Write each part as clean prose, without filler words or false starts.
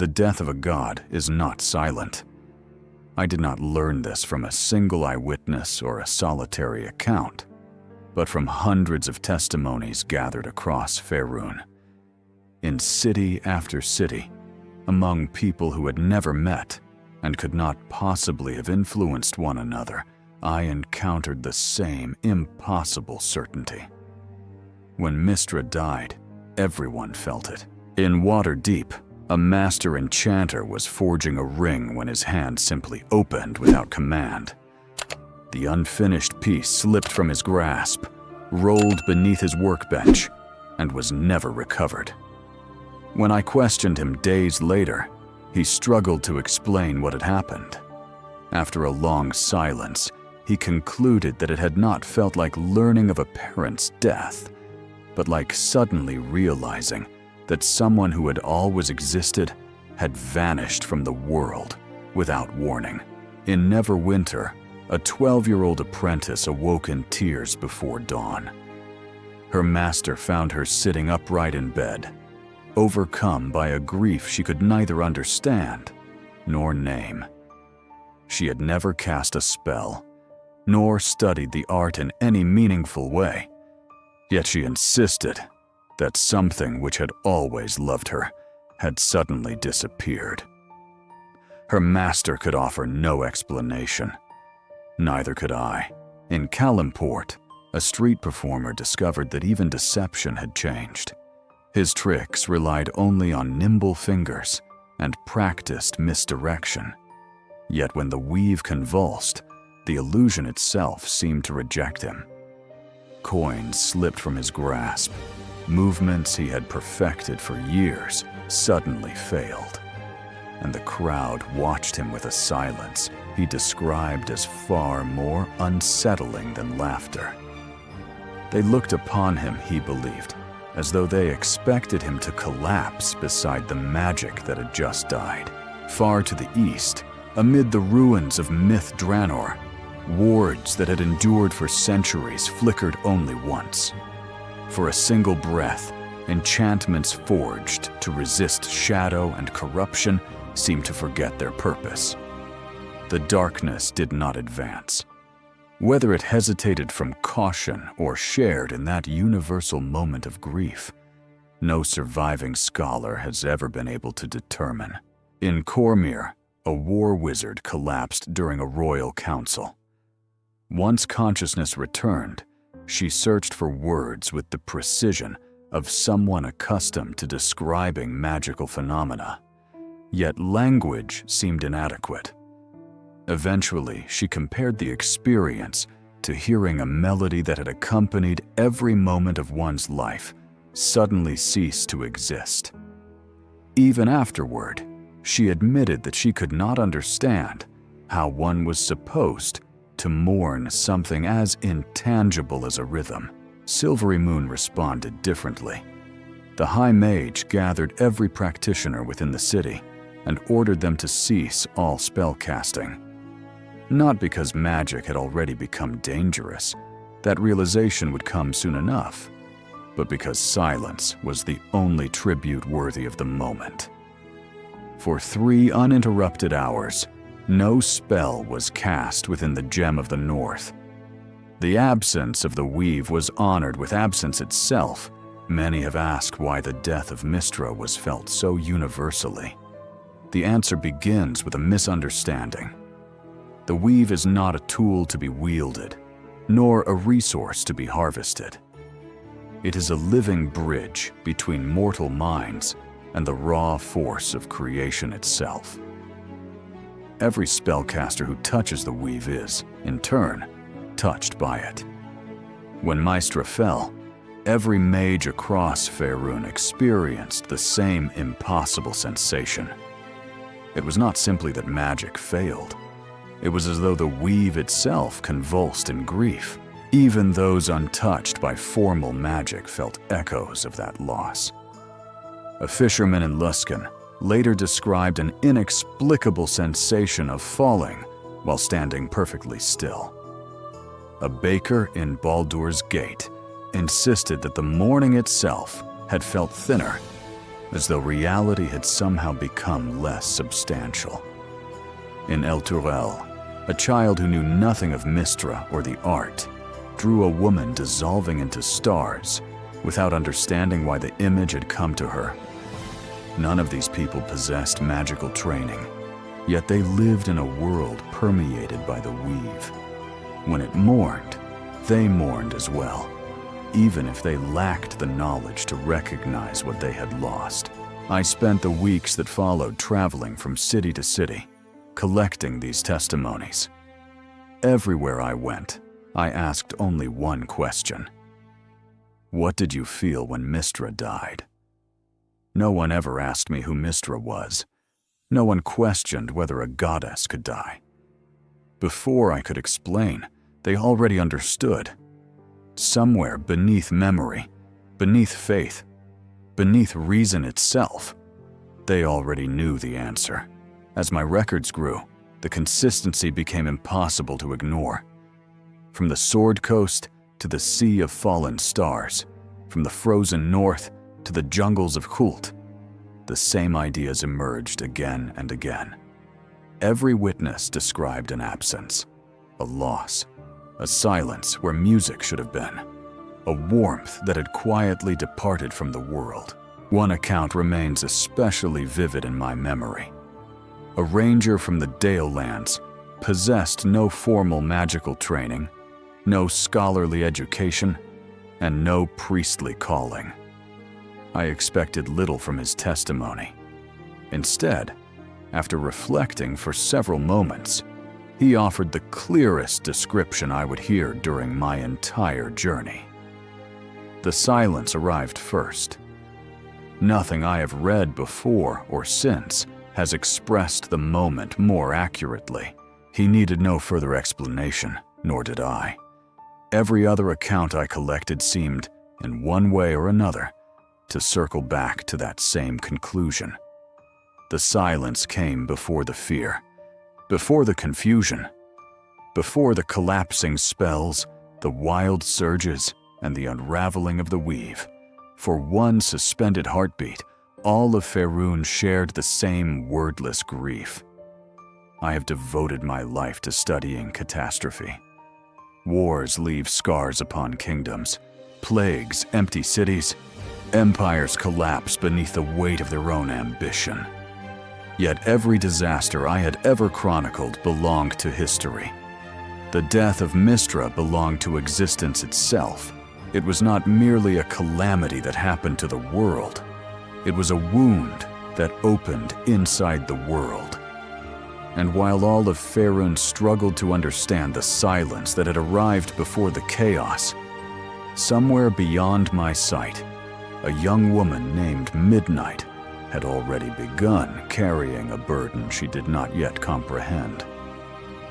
The death of a god is not silent. I did not learn this from a single eyewitness or a solitary account, but from hundreds of testimonies gathered across Faerun. In city after city, among people who had never met and could not possibly have influenced one another, I encountered the same impossible certainty. When Mystra died, everyone felt it. In Waterdeep, a master enchanter was forging a ring when his hand simply opened without command. The unfinished piece slipped from his grasp, rolled beneath his workbench, and was never recovered. When I questioned him days later, he struggled to explain what had happened. After a long silence, he concluded that it had not felt like learning of a parent's death, but like suddenly realizing that someone who had always existed had vanished from the world without warning. In Neverwinter, a 12-year-old apprentice awoke in tears before dawn. Her master found her sitting upright in bed, overcome by a grief she could neither understand nor name. She had never cast a spell, nor studied the art in any meaningful way, yet she insisted that something which had always loved her had suddenly disappeared. Her master could offer no explanation. Neither could I. In Kalimport, a street performer discovered that even deception had changed. His tricks relied only on nimble fingers and practiced misdirection. Yet when the weave convulsed, the illusion itself seemed to reject him. Coins slipped from his grasp. Movements he had perfected for years suddenly failed, and the crowd watched him with a silence he described as far more unsettling than laughter. They looked upon him, he believed, as though they expected him to collapse beside the magic that had just died. Far to the east, amid the ruins of Myth Dranor, wards that had endured for centuries flickered only once. For a single breath, enchantments forged to resist shadow and corruption seemed to forget their purpose. The darkness did not advance. Whether it hesitated from caution or shared in that universal moment of grief, no surviving scholar has ever been able to determine. In Cormyr, a war wizard collapsed during a royal council. Once consciousness returned, she searched for words with the precision of someone accustomed to describing magical phenomena. Yet language seemed inadequate. Eventually, she compared the experience to hearing a melody that had accompanied every moment of one's life suddenly cease to exist. Even afterward, she admitted that she could not understand how one was supposed to mourn something as intangible as a rhythm. Silvery Moon responded differently. The High Mage gathered every practitioner within the city and ordered them to cease all spell casting. Not because magic had already become dangerous, that realization would come soon enough, but because silence was the only tribute worthy of the moment. For 3 uninterrupted hours, no spell was cast within the Gem of the North. The absence of the weave was honored with absence itself. Many have asked why the death of Mystra was felt so universally. The answer begins with a misunderstanding. The weave is not a tool to be wielded, nor a resource to be harvested. It is a living bridge between mortal minds and the raw force of creation itself. Every spellcaster who touches the weave is, in turn, touched by it. When Mystra fell, every mage across Faerun experienced the same impossible sensation. It was not simply that magic failed. It was as though the weave itself convulsed in grief. Even those untouched by formal magic felt echoes of that loss. A fisherman in Luskan later described an inexplicable sensation of falling while standing perfectly still. A baker in Baldur's Gate insisted that the morning itself had felt thinner, as though reality had somehow become less substantial. In El Turel, a child who knew nothing of Mistra or the art drew a woman dissolving into stars without understanding why the image had come to her. None of these people possessed magical training, yet they lived in a world permeated by the weave. When it mourned, they mourned as well, even if they lacked the knowledge to recognize what they had lost. I spent the weeks that followed traveling from city to city, collecting these testimonies. Everywhere I went, I asked only one question. What did you feel when Mistra died? No one ever asked me who Mistra was. No one questioned whether a goddess could die. Before I could explain, they already understood. Somewhere beneath memory, beneath faith, beneath reason itself, they already knew the answer. As my records grew, the consistency became impossible to ignore. From the Sword Coast to the Sea of Fallen Stars, from the frozen north to the jungles of Hult, the same ideas emerged again and again. Every witness described an absence, a loss, a silence where music should have been, a warmth that had quietly departed from the world. One account remains especially vivid in my memory. A ranger from the Dale Lands possessed no formal magical training, no scholarly education, and no priestly calling. I expected little from his testimony. Instead, after reflecting for several moments, he offered the clearest description I would hear during my entire journey. The silence arrived first. Nothing I have read before or since has expressed the moment more accurately. He needed no further explanation, nor did I. Every other account I collected seemed, in one way or another, to circle back to that same conclusion. The silence came before the fear, before the confusion, before the collapsing spells, the wild surges, and the unraveling of the weave. For one suspended heartbeat, all of Faerun shared the same wordless grief. I have devoted my life to studying catastrophe. Wars leave scars upon kingdoms, plagues empty cities, empires collapse beneath the weight of their own ambition. Yet every disaster I had ever chronicled belonged to history. The death of Mistra belonged to existence itself. It was not merely a calamity that happened to the world. It was a wound that opened inside the world. And while all of Faerun struggled to understand the silence that had arrived before the chaos, somewhere beyond my sight, a young woman named Midnight had already begun carrying a burden she did not yet comprehend.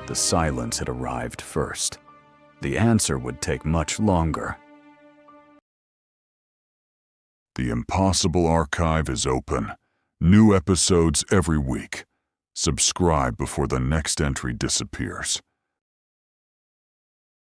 The silence had arrived first. The answer would take much longer. The Impossible Archive is open. New episodes every week. Subscribe before the next entry disappears.